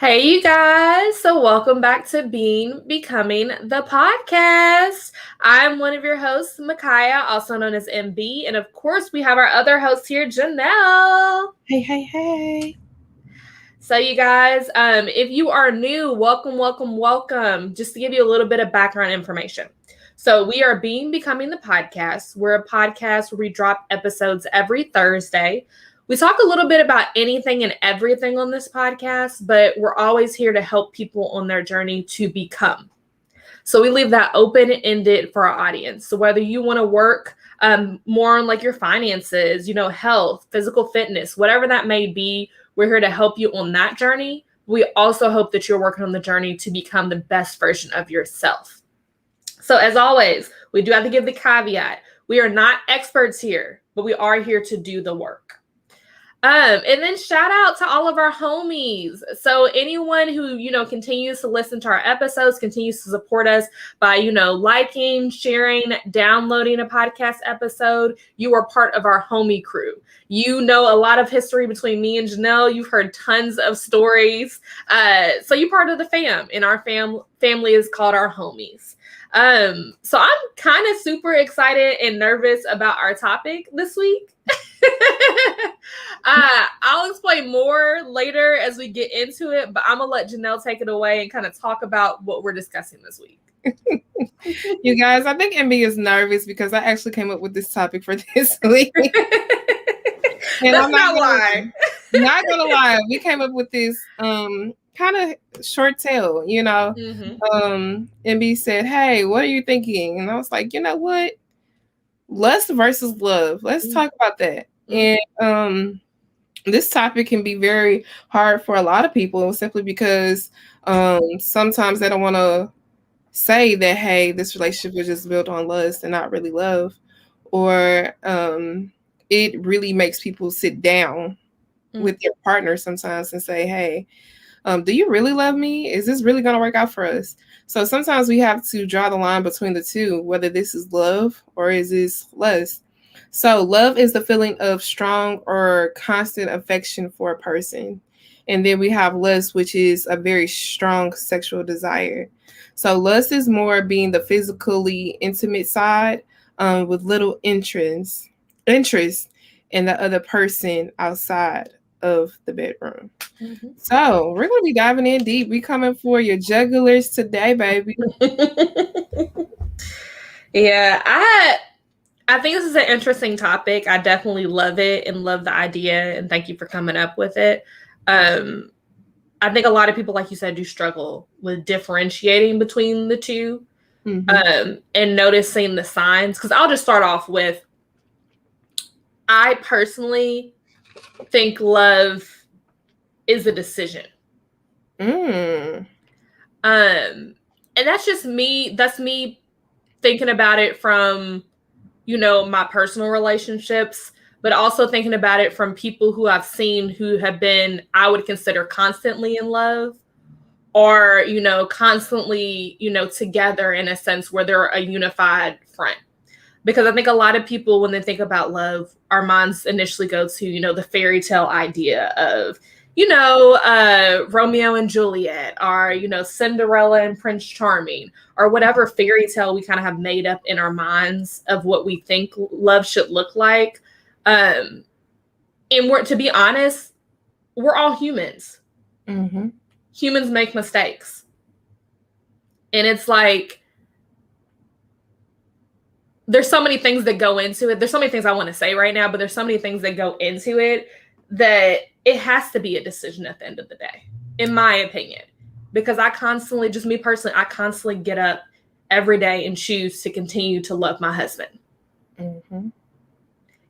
Hey, you guys. So, welcome back to Being Becoming the podcast. I'm one of your hosts, Micaiah, also known as MB. And of course, we have our other host here, Janelle. Hey. So, you guys, if you are new, welcome. Just to give you a little bit of background information. So, we are Being Becoming the podcast. We're a podcast where we drop episodes every Thursday. We talk a little bit about anything and everything on this podcast, but we're always here to help people on their journey to become. So we leave that open-ended for our audience. So whether you want to work more on like your finances, health, physical fitness, whatever that may be, we're here to help you on that journey. We also hope that you're working on the journey to become the best version of yourself. So as always, we do have to give the caveat. We are not experts here, but we are here to do the work. And then shout out to all of our homies. So anyone who, continues to listen to our episodes, continues to support us by, liking, sharing, downloading a podcast episode, you are part of our homie crew. You know a lot of history between me and Janelle. You've heard tons of stories. So you're part of the fam, and our family is called our homies. So I'm kind of super excited and nervous about our topic this week. I'll explain more later as we get into it, but I'm gonna let Janelle take it away and kind of talk about what we're discussing this week. You guys, I think MB is nervous because I actually came up with this topic for this week. And that's not why. Not gonna lie, we came up with this kind of short tale, MB said, "Hey, what are you thinking?" And I was like, you know what? Lust versus love. Let's talk about that. And this topic can be very hard for a lot of people simply because sometimes they don't want to say that, hey, this relationship was just built on lust and not really love, or it really makes people sit down with their partner sometimes and say, hey, do you really love me? Is this really going to work out for us? So sometimes we have to draw the line between the two, whether this is love or is this lust. So love is the feeling of strong or constant affection for a person. And then we have lust, which is a very strong sexual desire. So lust is more being the physically intimate side with little interest in the other person outside of the bedroom. So we're going to be diving in deep. We coming for your jugglers today, baby. Yeah, I think this is an interesting topic. I definitely love it and love the idea, and thank you for coming up with it. I think a lot of people, like you said, do struggle with differentiating between the two and noticing the signs. Because I'll just start off with, I personally think love is a decision. And that's just me. That's me thinking about it from, my personal relationships, but also thinking about it from people who I've seen who have been, I would consider constantly in love, or, constantly, together in a sense where they're a unified front. Because I think a lot of people, when they think about love, our minds initially go to, the fairy tale idea of, Romeo and Juliet, or, Cinderella and Prince Charming, or whatever fairy tale we kind of have made up in our minds of what we think love should look like. And to be honest, we're all humans. Humans make mistakes. And it's like, there's so many things that go into it. There's so many things I want to say right now, but there's so many things that go into it that it has to be a decision at the end of the day, in my opinion. Because I constantly, just me personally, I constantly get up every day and choose to continue to love my husband.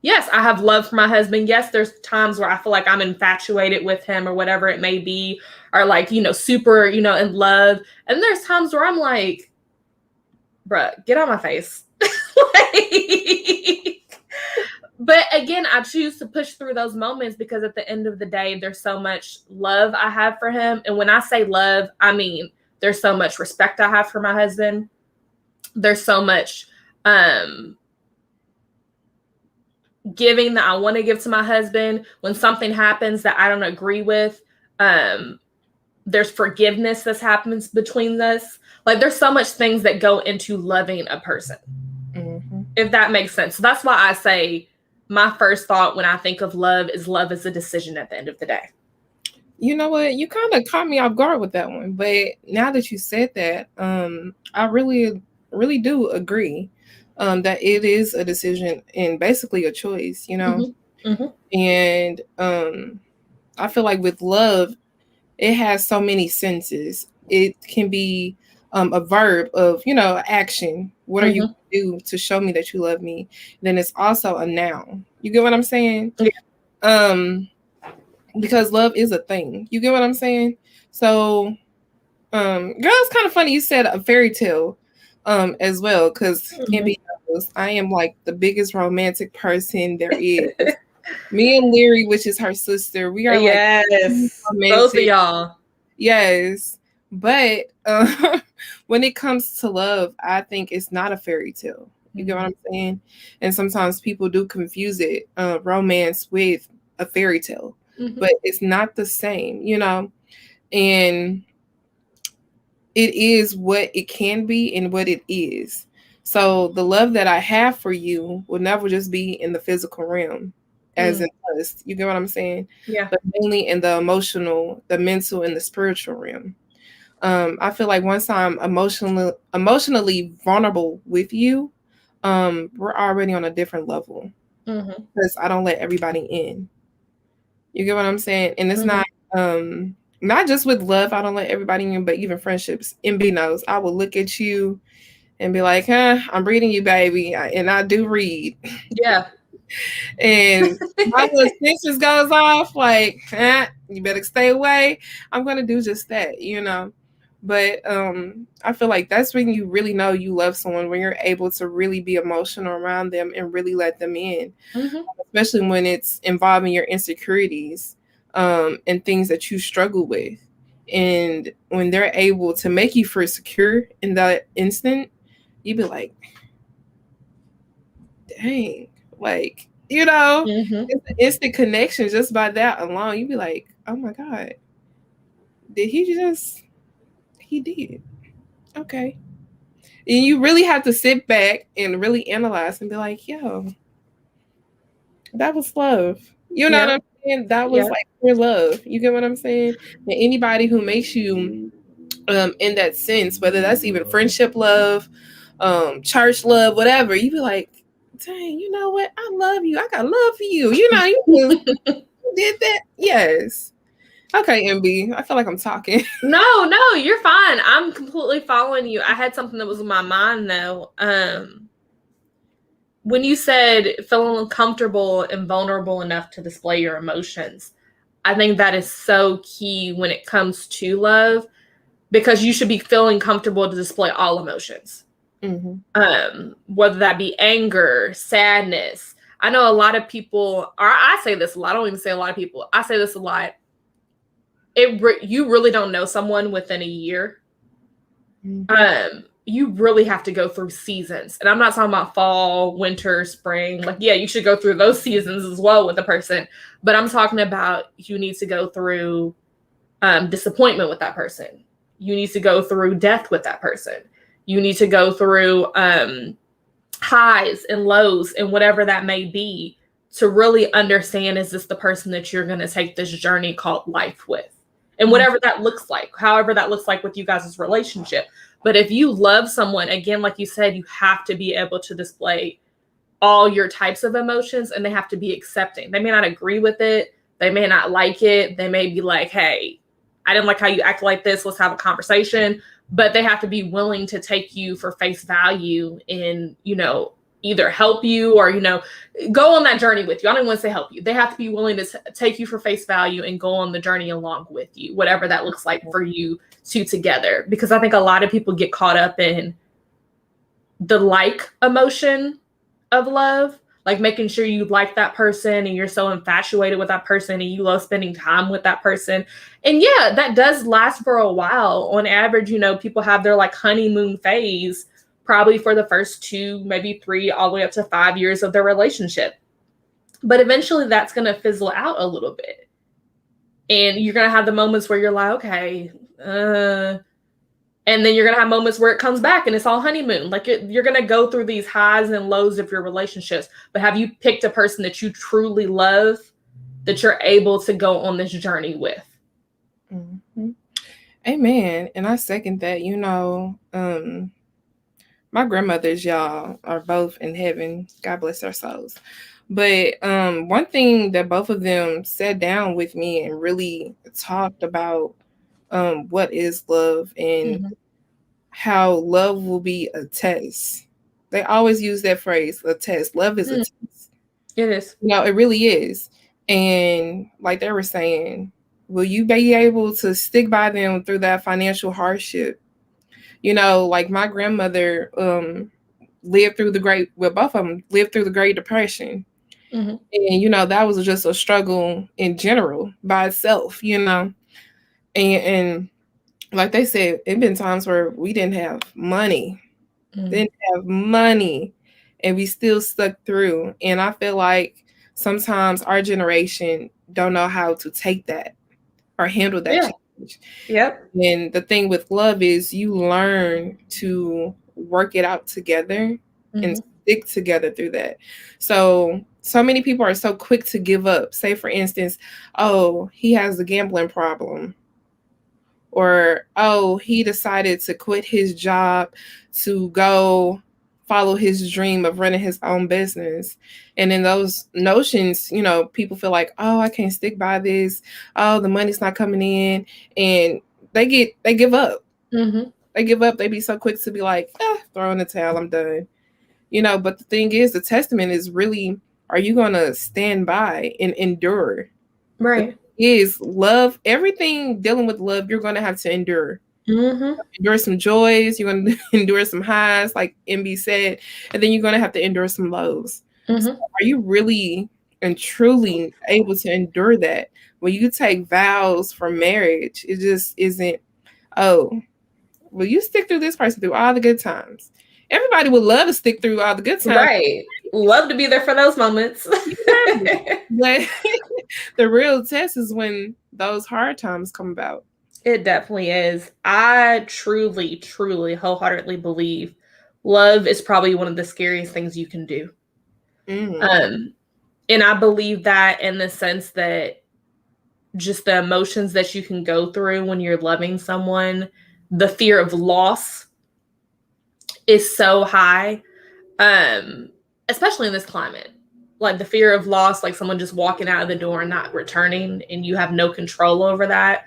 Yes, I have love for my husband. Yes, there's times where I feel like I'm infatuated with him or whatever it may be, or like, super, in love. And there's times where I'm like, bruh, get out my face. But again, I choose to push through those moments because at the end of the day, there's so much love I have for him. And when I say love, I mean, there's so much respect I have for my husband. There's so much giving that I want to give to my husband. When something happens that I don't agree with, there's forgiveness that happens between us. Like there's so much things that go into loving a person, if that makes sense. So that's why I say my first thought when I think of love is a decision at the end of the day. You know what? You kind of caught me off guard with that one. But now that you said that, I really, really do agree that it is a decision and basically a choice, you know? And I feel like with love, it has so many senses. It can be a verb of, you know, action. What are you going to do to show me that you love me? Then it's also a noun. You get what I'm saying? Yeah. Because love is a thing. You get what I'm saying? So, girl, it's kind of funny you said a fairy tale as well, because Kimby knows I am like the biggest romantic person there is. Me and Leary, which is her sister, we are like both of y'all. Yes. But when it comes to love, I think it's not a fairy tale. You get what I'm saying? And sometimes people do confuse it, romance with a fairy tale. But it's not the same, you know, and it is what it can be and what it is. So the love that I have for you will never just be in the physical realm as in lust. You get what I'm saying? Yeah. But mainly in the emotional, the mental, and the spiritual realm. I feel like once I'm emotionally vulnerable with you, we're already on a different level because I don't let everybody in. You get what I'm saying? And it's not just with love, I don't let everybody in, but even friendships. MB knows I will look at you and be like, I'm reading you, baby. And I do read. Yeah. And my little senses goes off, like, you better stay away. I'm going to do just that, you know? But I feel like that's when you really know you love someone, when you're able to really be emotional around them and really let them in, especially when it's involving your insecurities and things that you struggle with. And when they're able to make you feel secure in that instant, you'd be like, dang, like, you know, it's an instant connection just by that alone. You'd be like, oh my God, he did. Okay. And you really have to sit back and really analyze and be like, yo, that was love. You know what I'm saying? That was like pure love. You get what I'm saying? And anybody who makes you in that sense, whether that's even friendship love, church love, whatever, you be like, dang, you know what? I love you. I got love for you. You know, you did that. Yes. Okay, MB. I feel like I'm talking. No, you're fine. I'm completely following you. I had something that was in my mind though. When you said feeling comfortable and vulnerable enough to display your emotions, I think that is so key when it comes to love, because you should be feeling comfortable to display all emotions. Whether that be anger, sadness. I know a lot of people, or I say this a lot. I don't even say a lot of people. I say this a lot. You really don't know someone within a year. You really have to go through seasons. And I'm not talking about fall, winter, spring. Like, yeah, you should go through those seasons as well with a person. But I'm talking about you need to go through disappointment with that person. You need to go through death with that person. You need to go through highs and lows and whatever that may be to really understand, is this the person that you're going to take this journey called life with? And whatever that looks like, however that looks like with you guys' relationship. But if you love someone, again, like you said, you have to be able to display all your types of emotions, and they have to be accepting. They may not agree with it. They may not like it. They may be like, hey, I didn't like how you act like this. Let's have a conversation. But they have to be willing to take you for face value and, you know, either help you or, you know, go on that journey with you. I don't want to say help you. They have to be willing to take you for face value and go on the journey along with you, whatever that looks like for you two together. Because I think a lot of people get caught up in the like emotion of love, like making sure you like that person and you're so infatuated with that person and you love spending time with that person. And yeah, that does last for a while. On average, you know, people have their like honeymoon phase probably for the first 2, maybe 3, all the way up to 5 years of their relationship. But eventually that's going to fizzle out a little bit. And you're going to have the moments where you're like, okay, and then you're going to have moments where it comes back and it's all honeymoon. Like you're going to go through these highs and lows of your relationships. But have you picked a person that you truly love that you're able to go on this journey with? Mm-hmm. Amen. And I second that. You know, my grandmothers, y'all, are both in heaven. God bless their souls. But one thing that both of them sat down with me and really talked about what is love and how love will be a test. They always use that phrase, a test. Love is a test. It is. No, it really is. And like they were saying, will you be able to stick by them through that financial hardship? You know, like my grandmother lived through both of them lived through the Great Depression. And, you know, that was just a struggle in general by itself, you know. And like they said, it been times where we didn't have money, and we still stuck through. And I feel like sometimes our generation don't know how to take that or handle that challenge. Yep. And the thing with love is you learn to work it out together and stick together through that. So many people are so quick to give up. Say, for instance, oh, he has a gambling problem. Or, oh, he decided to quit his job to go follow his dream of running his own business. And in those notions, you know, people feel like, oh, I can't stick by this. Oh, the money's not coming in. And they give up. They give up. They be so quick to be like, throw in the towel, I'm done. You know, but the thing is, the testament is really, are you going to stand by and endure? Right. Is love, everything dealing with love, you're going to have to endure. Endure some joys, you're going to endure some highs, like MB said, and then you're going to have to endure some lows. So are you really and truly able to endure that? When you take vows for marriage, it just isn't, oh, will you stick through this person through all the good times? Everybody would love to stick through all the good times. Right. Love to be there for those moments. But the real test is when those hard times come about. It definitely is. I truly, truly, wholeheartedly believe love is probably one of the scariest things you can do. And I believe that in the sense that just the emotions that you can go through when you're loving someone, the fear of loss is so high, especially in this climate. Like the fear of loss, like someone just walking out of the door and not returning, and you have no control over that.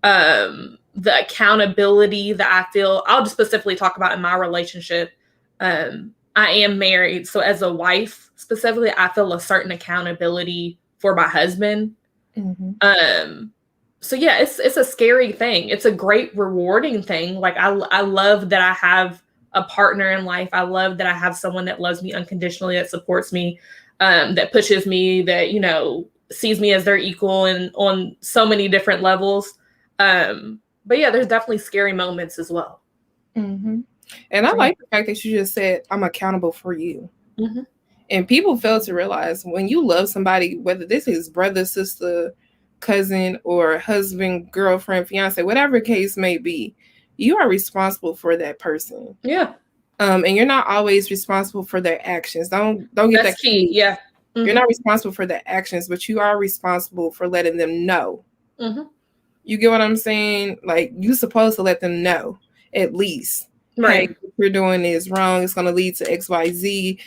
The accountability that I feel, I'll just specifically talk about in my relationship. I am married. So as a wife, specifically, I feel a certain accountability for my husband. So yeah, it's a scary thing. It's a great rewarding thing. Like I love that I have a partner in life. I love that I have someone that loves me unconditionally, that supports me, that pushes me, that, you know, sees me as their equal and on so many different levels. But yeah, there's definitely scary moments as well. And I like the fact that you just said, I'm accountable for you. And people fail to realize when you love somebody, whether this is brother, sister, cousin, or husband, girlfriend, fiance, whatever case may be, you are responsible for that person. Yeah. And you're not always responsible for their actions. Don't get That's that key. Yeah. You're not responsible for their actions, but you are responsible for letting them know. You get what I'm saying? Like, you're supposed to let them know, at least. Right. Hey, what you're doing is wrong. It's going to lead to XYZ.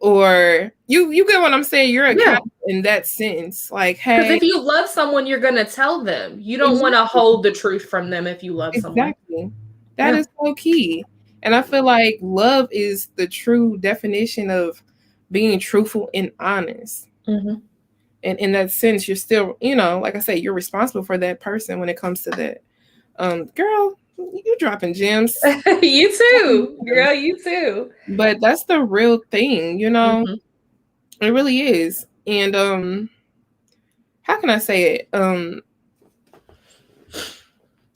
Or you get what I'm saying? You're accountable in that sense. Like, hey. Because if you love someone, you're going to tell them. You don't want to hold the truth from them if you love someone. Exactly. That is so key. And I feel like love is the true definition of being truthful and honest. And in that sense, you're still, you know, like I say, you're responsible for that person when it comes to that. Girl, you're dropping gems. You too. Girl, you too. But that's the real thing, you know? It really is. And how can I say it?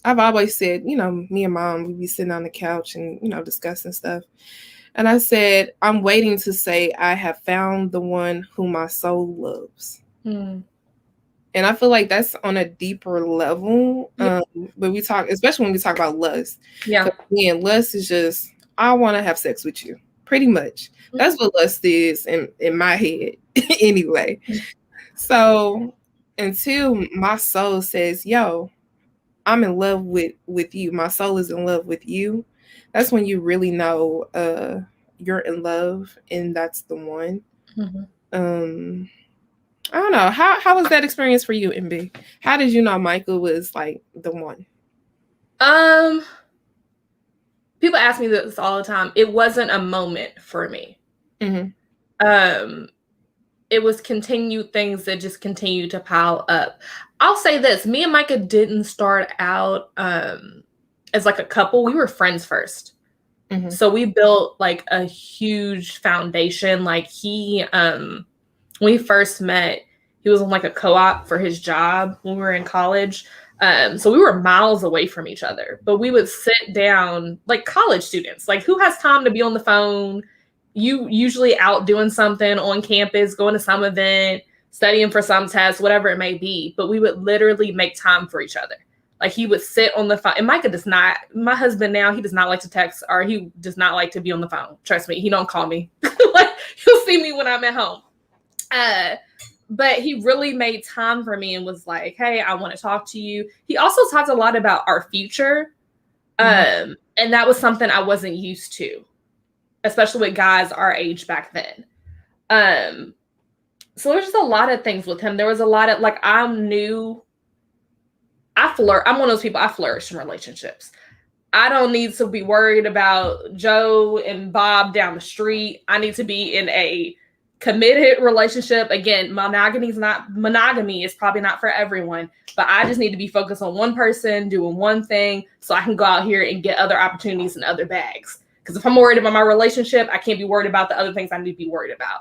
I've always said, you know, me and mom, we'd be sitting on the couch and, you know, discussing stuff. And I said, I'm waiting to say I have found the one whom my soul loves. And I feel like that's on a deeper level. Yeah. But we talk, especially when we talk about lust. Yeah. Again, lust is just, I want to have sex with you. Pretty much. That's what lust is in my head anyway. So until my soul says, yo, I'm in love with you, my soul is in love with you, that's when you really know you're in love and that's the one. I don't know. How was that experience for you, MB? How did you know Michael was like the one? People ask me this all the time. It wasn't a moment for me. It was continued things that just continue to pile up. I'll say this, me and Micah didn't start out as like a couple. We were friends first. So we built like a huge foundation. Like when we first met, he was on like a co-op for his job when we were in college. So we were miles away from each other, but we would sit down like college students. Like, who has time to be on the phone? You usually out doing something on campus, going to some event, studying for some test, whatever it may be. But we would literally make time for each other. Like, he would sit on the phone. And Micah does not, my husband now, he does not like to text, or he does not like to be on the phone. Trust me, he don't call me. Like, he'll see me when I'm at home. But he really made time for me and was like, hey, I want to talk to you. He also talked a lot about our future. And that was something I wasn't used to, especially with guys our age back then. So there's just a lot of things with him. There was a lot of, like, I'm one of those people, I flourish in relationships. I don't need to be worried about Joe and Bob down the street. I need to be in a committed relationship. Again, monogamy is probably not for everyone, but I just need to be focused on one person doing one thing so I can go out here and get other opportunities and other bags. Because if I'm worried about my relationship, I can't be worried about the other things I need to be worried about.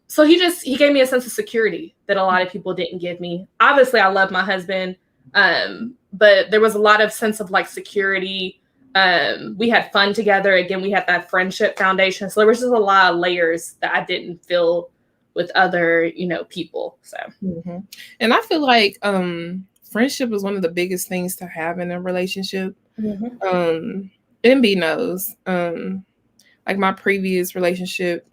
So he gave me a sense of security that a lot of people didn't give me. Obviously, I love my husband, but there was a lot of sense of like security. We had fun together. Again, we had that friendship foundation. So there was just a lot of layers that I didn't feel with other, people. So, and I feel like friendship is one of the biggest things to have in a relationship. MB knows, like my previous relationship,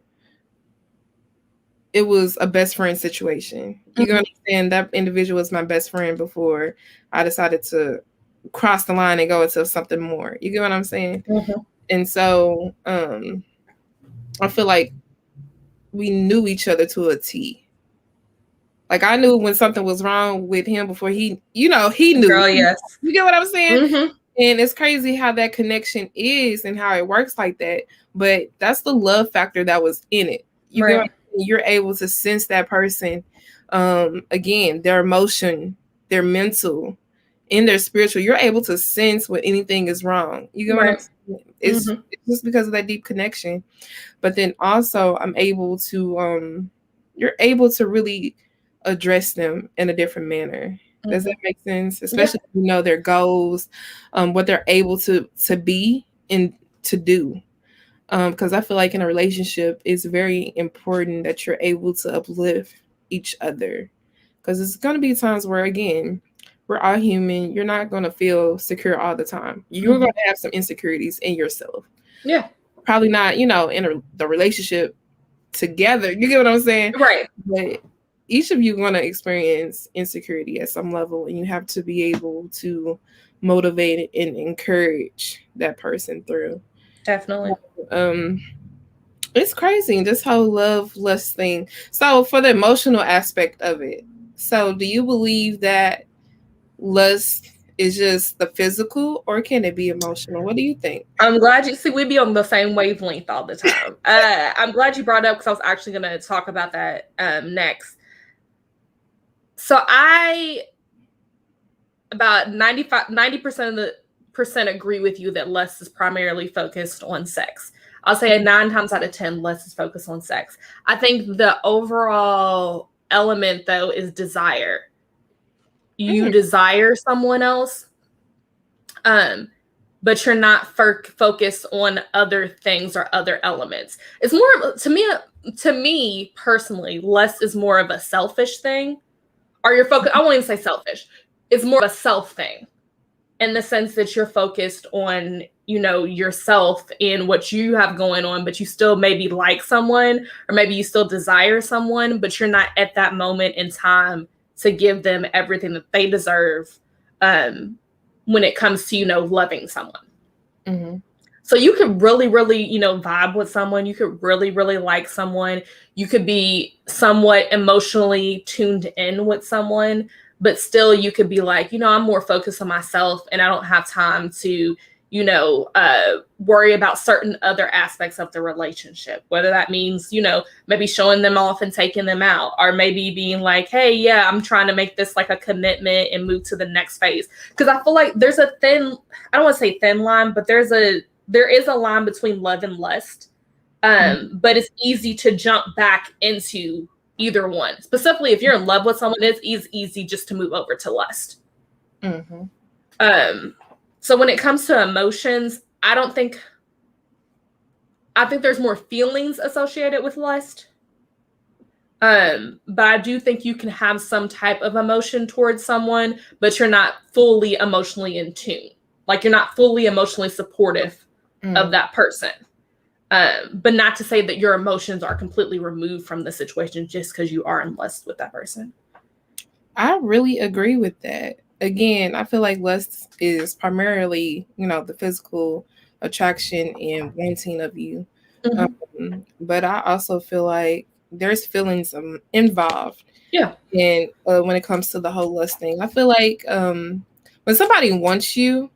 it was a best friend situation. You can understand that individual was my best friend before I decided to cross the line and go into something more. You get what I'm saying? And so I feel like we knew each other to a T. Like, I knew when something was wrong with him before he knew. Girl, yes. You get what I'm saying? And it's crazy how that connection is and how it works like that. But that's the love factor that was in it. You get what I'm saying? You're able to sense that person, again, their emotion, their mental, and their spiritual. You're able to sense when anything is wrong. You get what I'm saying? It's just because of that deep connection. But then also I'm able to, you're able to really address them in a different manner. Does that make sense? Especially if you know their goals, what they're able to be and to do. Because I feel like in a relationship, it's very important that you're able to uplift each other. Because it's going to be times where, again, we're all human. You're not going to feel secure all the time. You're going to have some insecurities in yourself. Yeah. Probably not, in the relationship together. You get what I'm saying? Right. But each of you going to experience insecurity at some level, and you have to be able to motivate and encourage that person through. Definitely. It's crazy, this whole love lust thing. So for the emotional aspect of it, so do you believe that lust is just the physical, or can it be emotional? What do you think? I'm glad we be on the same wavelength all the time. I'm glad you brought it up, because I was actually going to talk about that next. So about 90% of the percent agree with you that lust is primarily focused on sex. I'll say 9 times out of 10, lust is focused on sex. I think the overall element, though, is desire. You desire someone else, but you're not focused on other things or other elements. It's more, to me personally, lust is more of a selfish thing. or you're focused, I won't even say selfish. It's more of a self thing in the sense that you're focused on, you know, yourself and what you have going on, but you still maybe like someone, or maybe you still desire someone, but you're not at that moment in time to give them everything that they deserve when it comes to, you know, loving someone. Mm-hmm. So you could really, really, you know, vibe with someone. You could really, really like someone. You could be somewhat emotionally tuned in with someone, but still you could be like, you know, I'm more focused on myself and I don't have time to, you know, worry about certain other aspects of the relationship, whether that means, you know, maybe showing them off and taking them out, or maybe being like, hey, yeah, I'm trying to make this like a commitment and move to the next phase. Because I feel like there's a thin, I don't want to say thin line, but there is a line between love and lust. But it's easy to jump back into either one. Specifically, if you're in love with someone, it's easy just to move over to lust. Mm-hmm. So when it comes to emotions, I think there's more feelings associated with lust. But I do think you can have some type of emotion towards someone, but you're not fully emotionally in tune. Like you're not fully emotionally supportive of that person. But not to say that your emotions are completely removed from the situation just because you are in lust with that person. I really agree with that. Again, I feel like lust is primarily, you know, the physical attraction and wanting of you. But I also feel like there's feelings involved. Yeah. And when it comes to the whole lust thing, I feel like when somebody wants you,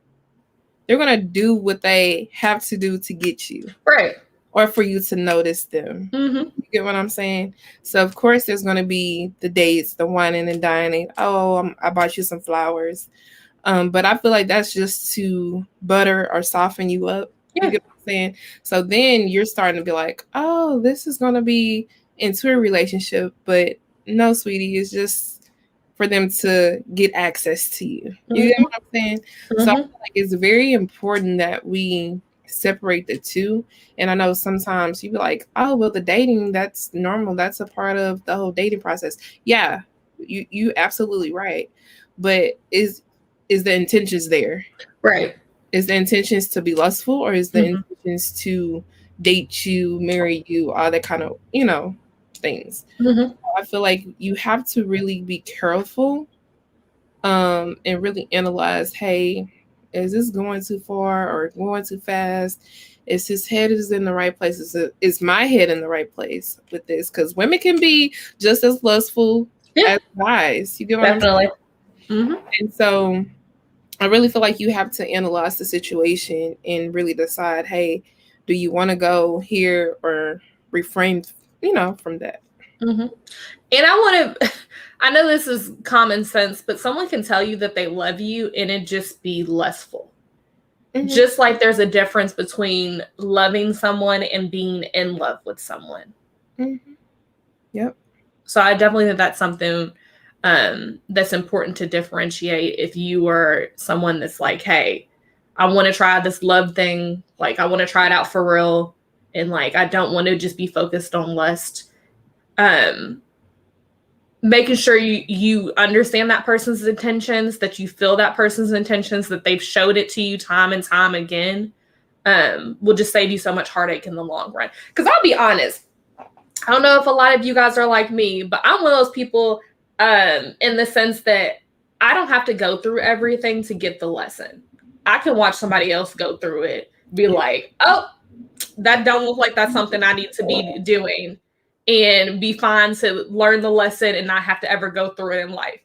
they're going to do what they have to do to get you. Right. Or for you to notice them. You get what I'm saying? So, of course, there's going to be the dates, the whining and dining. Oh, I bought you some flowers. But I feel like that's just to butter or soften you up. Yeah. You get what I'm saying? So then you're starting to be like, oh, this is going to be into a relationship. But no, sweetie, it's just for them to get access to you. You get what I'm saying? So I feel like it's very important that we separate the two. And I know sometimes you be like, oh, well, the dating, that's normal. That's a part of the whole dating process. Yeah, you absolutely right. But is the intentions there? Right. Is the intentions to be lustful, or is the intentions to date you, marry you, all that kind of, you know, things? I feel like you have to really be careful and really analyze, hey, is this going too far or going too fast? Is his head is in the right place? Is my head in the right place with this? Because women can be just as lustful as guys. You get what I'm saying? And so I really feel like you have to analyze the situation and really decide, hey, do you want to go here or refrain, you know, from that? And I know this is common sense, but someone can tell you that they love you and it just be lustful. Just like there's a difference between loving someone and being in love with someone. Yep. So I definitely think that's something that's important to differentiate. If you are someone that's like, hey, I want to try this love thing. Like, I want to try it out for real. And like, I don't want to just be focused on lust. Making sure you understand that person's intentions, that you feel that person's intentions, that they've showed it to you time and time again, will just save you so much heartache in the long run. Because I'll be honest, I don't know if a lot of you guys are like me, but I'm one of those people in the sense that I don't have to go through everything to get the lesson. I can watch somebody else go through it, be like, oh, that don't look like that's something I need to be doing, and be fine to learn the lesson and not have to ever go through it in life.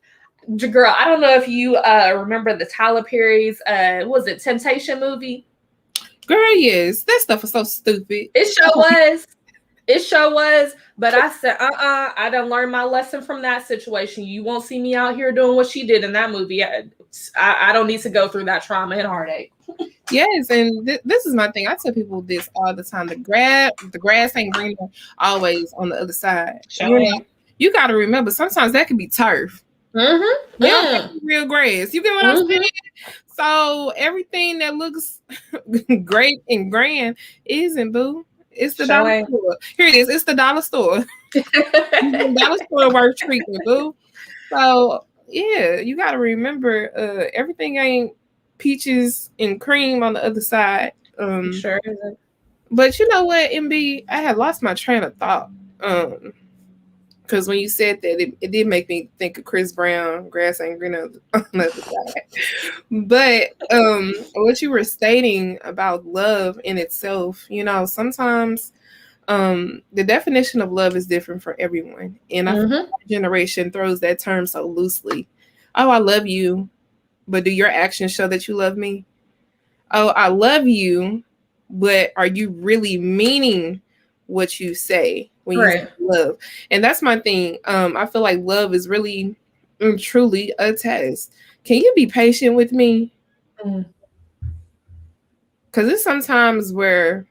Girl, I don't know if you remember the Tyler Perry's, what was it, Temptation movie? Girl, yes. That stuff was so stupid. It sure was. It sure was. But I said, I done learned my lesson from that situation. You won't see me out here doing what she did in that movie. I don't need to go through that trauma and heartache. Yes, and this is my thing. I tell people this all the time. The grass ain't greener always on the other side. Sure. You got to remember, sometimes that can be turf. Real grass. You get what I'm saying? So everything that looks great and grand isn't, boo. It's the dollar store. Here it is. It's the dollar store. The dollar store worth treatment, boo. So yeah, you got to remember, everything ain't peaches and cream on the other side. Sure isn't. But you know what, MB, I had lost my train of thought. Because when you said that, it did make me think of Chris Brown, grass ain't green on the other side. But what you were stating about love in itself, sometimes the definition of love is different for everyone. And I feel like our generation throws that term so loosely. Oh, I love you, but do your actions show that you love me? Oh, I love you, but are you really meaning what you say when you say love? And that's my thing. I feel like love is really truly a test. Can you be patient with me? Because it's sometimes where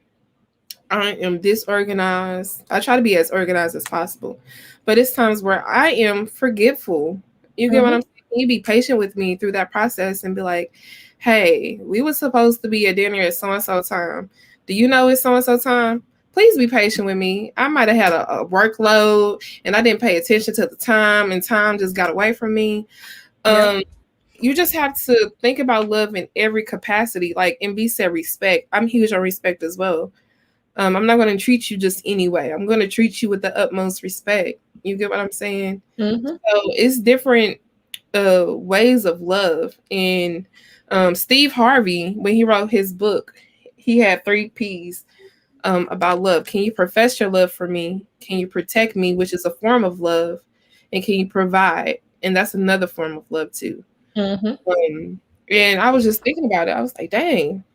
I am disorganized. I try to be as organized as possible, but it's times where I am forgetful. You get what I'm saying? Can you be patient with me through that process and be like, hey, we were supposed to be at dinner at so-and-so time. Do you know it's so-and-so time? Please be patient with me. I might have had a workload and I didn't pay attention to the time and time just got away from me. You just have to think about love in every capacity. Like MB said, respect. I'm huge on respect as well. I'm not going to treat you just anyway. I'm going to treat you with the utmost respect. You get what I'm saying? So it's different ways of love. And Steve Harvey, when he wrote his book, he had 3 P's about love. Can you profess your love for me? Can you protect me, which is a form of love? And can you provide? And that's another form of love too. And I was just thinking about it. I was like, dang,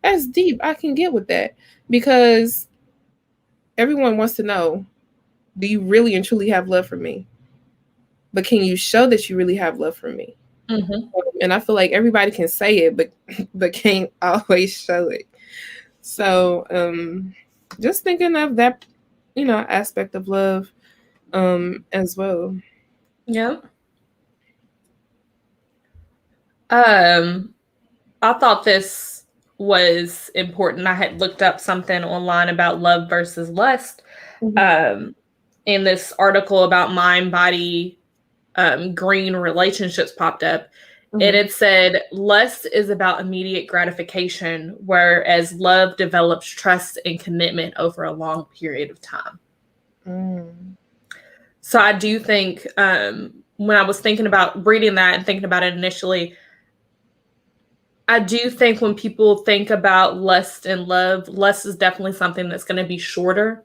that's deep. I can get with that. Because everyone wants to know, do you really and truly have love for me? But can you show that you really have love for me? And I feel like everybody can say it, but can't always show it. So just thinking of that, aspect of love as well. Yeah. I thought this was important. I had looked up something online about love versus lust. In this article about mind, body, green relationships popped up. And it said lust is about immediate gratification, whereas love develops trust and commitment over a long period of time. So I do think when I was thinking about reading that and thinking about it initially, I do think when people think about lust and love, lust is definitely something that's going to be shorter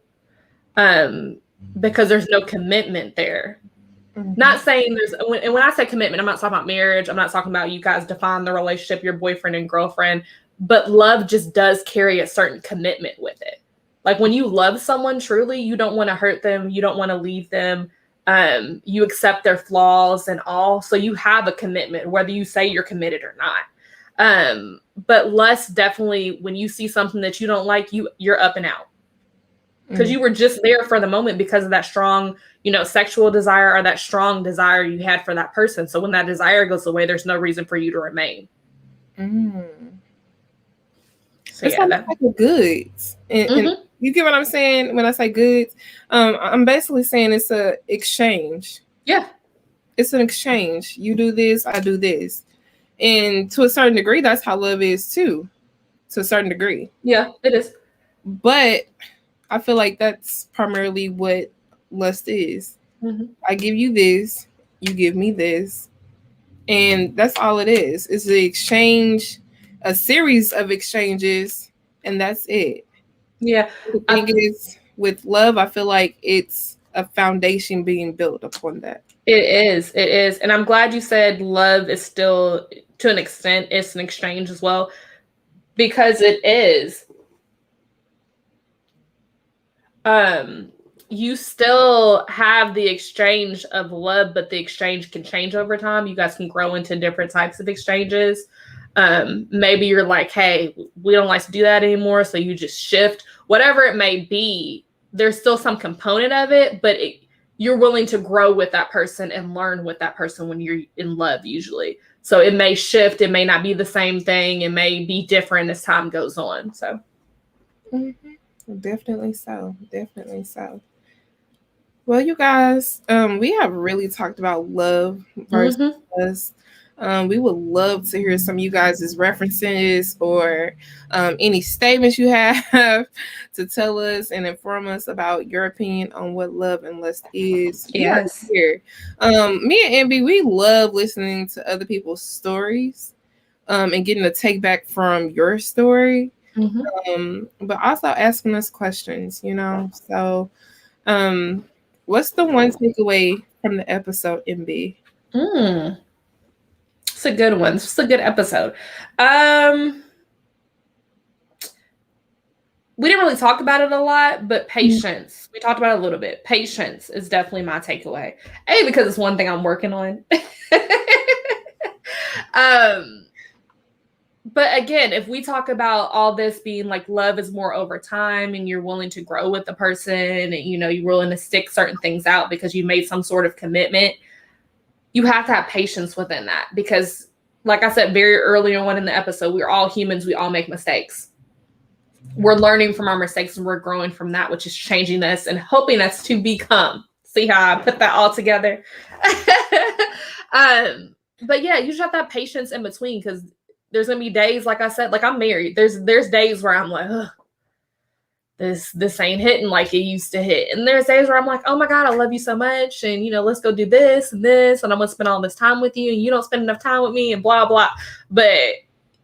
because there's no commitment there. Not saying there's, and when I say commitment, I'm not talking about marriage. I'm not talking about you guys define the relationship, your boyfriend and girlfriend, but love just does carry a certain commitment with it. Like when you love someone truly, you don't want to hurt them. You don't want to leave them. You accept their flaws and all. So you have a commitment, whether you say you're committed or not. But lust definitely, when you see something that you don't like, you're up and out. Because you were just there for the moment because of that strong, sexual desire or that strong desire you had for that person. So when that desire goes away, there's no reason for you to remain. So it's like the goods. And you get what I'm saying when I say goods? I'm basically saying it's an exchange. Yeah. It's an exchange. You do this, I do this. And to a certain degree, that's how love is too. To a certain degree. Yeah, it is. But I feel like that's primarily what lust is. I give you this, you give me this, and that's all it is. It's the exchange, a series of exchanges, and that's it. Yeah. The thing is, with love, I feel like it's a foundation being built upon that. It is. And I'm glad you said love is still, to an extent, it's an exchange as well, because it is. You still have the exchange of love, but the exchange can change over time. You guys can grow into different types of exchanges. Maybe you're like, hey, we don't like to do that anymore. So you just shift, whatever it may be. There's still some component of it, but you're willing to grow with that person and learn with that person when you're in love usually. So it may shift. It may not be the same thing. It may be different as time goes on. So. Definitely so. Definitely so. Well, you guys, we have really talked about love versus us. We would love to hear some of you guys' references or any statements you have to tell us and inform us about your opinion on what love and lust is. We are Yes. here. Me and Ambi, we love listening to other people's stories and getting a take back from your story. But also asking us questions, you know. So what's the one takeaway from the episode, MB? It's a good one. It's a good episode. We didn't really talk about it a lot, but patience. We talked about it a little bit. Patience is definitely my takeaway. A, because it's one thing I'm working on. But again, if we talk about all this being like love is more over time and you're willing to grow with the person and you're willing to stick certain things out because you made some sort of commitment, you have to have patience within that because like I said very early on in the episode, we're all humans, we all make mistakes. We're learning from our mistakes and we're growing from that, which is changing us and helping us to become. See how I put that all together? But yeah, you just have to have patience in between because there's gonna be days, like I said, like I'm married. There's days where I'm like, ugh, this ain't hitting like it used to hit. And there's days where I'm like, oh my God, I love you so much. And let's go do this and this, and I'm gonna spend all this time with you, and you don't spend enough time with me, and blah, blah. But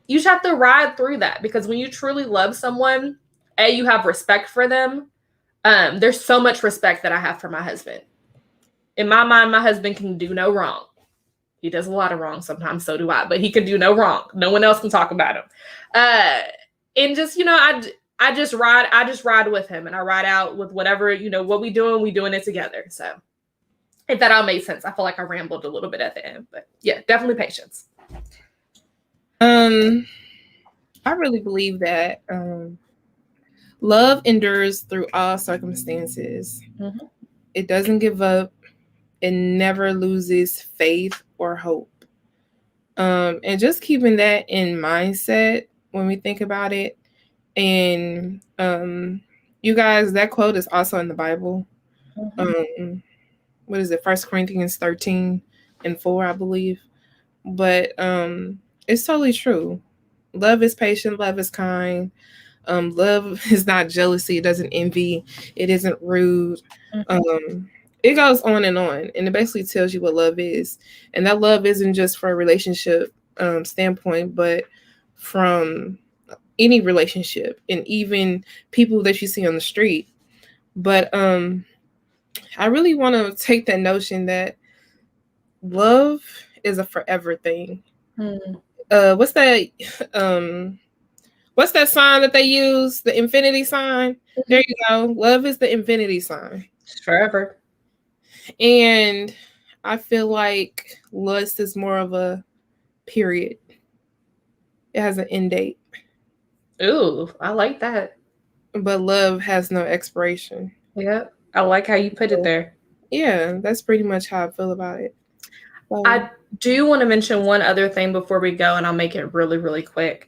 you just have to ride through that because when you truly love someone, you have respect for them. There's so much respect that I have for my husband. In my mind, my husband can do no wrong. He does a lot of wrong sometimes, so do I, but he can do no wrong. No one else can talk about him. And just, I just ride with him and I ride out with whatever, what we doing it together. So if that all made sense, I feel like I rambled a little bit at the end, but yeah, definitely patience. I really believe that love endures through all circumstances. It doesn't give up. It never loses faith or hope. And just keeping that in mindset when we think about it. And you guys, that quote is also in the Bible. What is it? 1 Corinthians 13:4, I believe. But it's totally true. Love is patient. Love is kind. Love is not jealousy. It doesn't envy. It isn't rude. It goes on, and it basically tells you what love is. And that love isn't just for a relationship standpoint, but from any relationship and even people that you see on the street. But I really want to take that notion that love is a forever thing. What's that sign that they use? The infinity sign. There you go. Love is the infinity sign. It's forever. And I feel like lust is more of a period. It has an end date. Ooh, I like that. But love has no expiration. Yeah, I like how you put it there. Yeah, that's pretty much how I feel about it. I do want to mention one other thing before we go, and I'll make it really, really quick.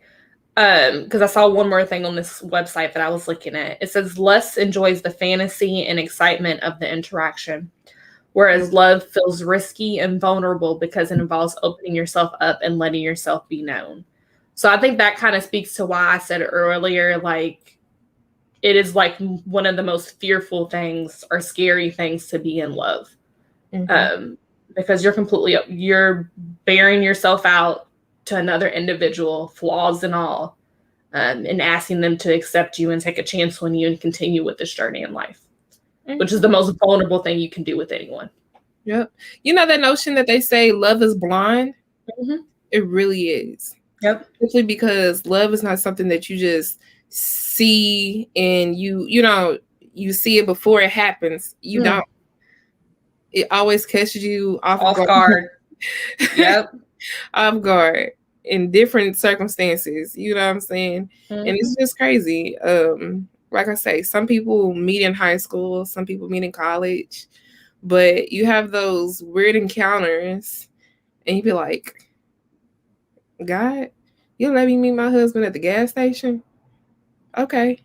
Because I saw one more thing on this website that I was looking at. It says lust enjoys the fantasy and excitement of the interaction, whereas love feels risky and vulnerable because it involves opening yourself up and letting yourself be known. So I think that kind of speaks to why I said earlier, like, it is like one of the most fearful things or scary things to be in love. Because you're bearing yourself out to another individual, flaws and all, and asking them to accept you and take a chance on you and continue with this journey in life, which is the most vulnerable thing you can do with anyone. Yep. You know that notion that they say love is blind? It really is. Yep. Simply because love is not something that you just see and you see it before it happens. You don't. It always catches you off guard. Yep. Off guard in different circumstances. You know what I'm saying? And it's just crazy. Like I say, some people meet in high school, some people meet in college, but you have those weird encounters and you be like, God, you let me meet my husband at the gas station? Okay.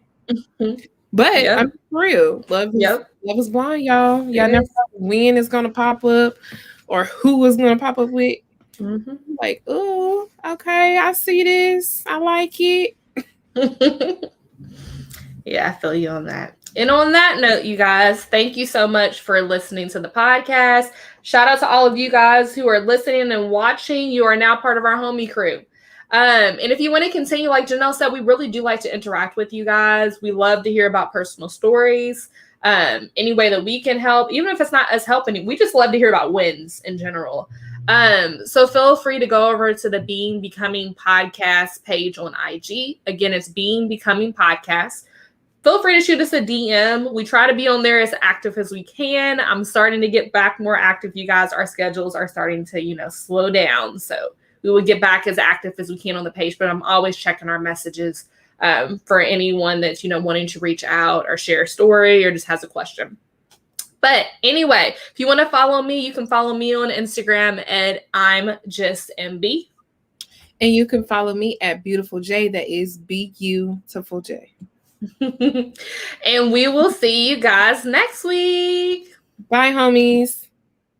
But Yep. I'm for real. Love is blind, y'all. Y'all never know when it's gonna pop up or who is gonna pop up with. Mm-hmm. Like, oh, okay, I see this. I like it. Yeah, I feel you on that. And on that note, you guys, thank you so much for listening to the podcast. Shout out to all of you guys who are listening and watching. You are now part of our homie crew. And if you want to continue, like Janelle said, we really do like to interact with you guys. We love to hear about personal stories. Any way that we can help, even if it's not us helping, we just love to hear about wins in general. So feel free to go over to the Being Becoming Podcast page on IG. Again, it's Being Becoming Podcast. Feel free to shoot us a DM. We try to be on there as active as we can. I'm starting to get back more active, you guys. Our schedules are starting to, slow down. So we will get back as active as we can on the page, but I'm always checking our messages for anyone that's, wanting to reach out or share a story or just has a question. But anyway, if you want to follow me, you can follow me on Instagram at I'm Just MB. And you can follow me at Beautiful J. That is 𝒶𝓃𝓃𝑒𝓁. And we will see you guys next week. Bye, homies.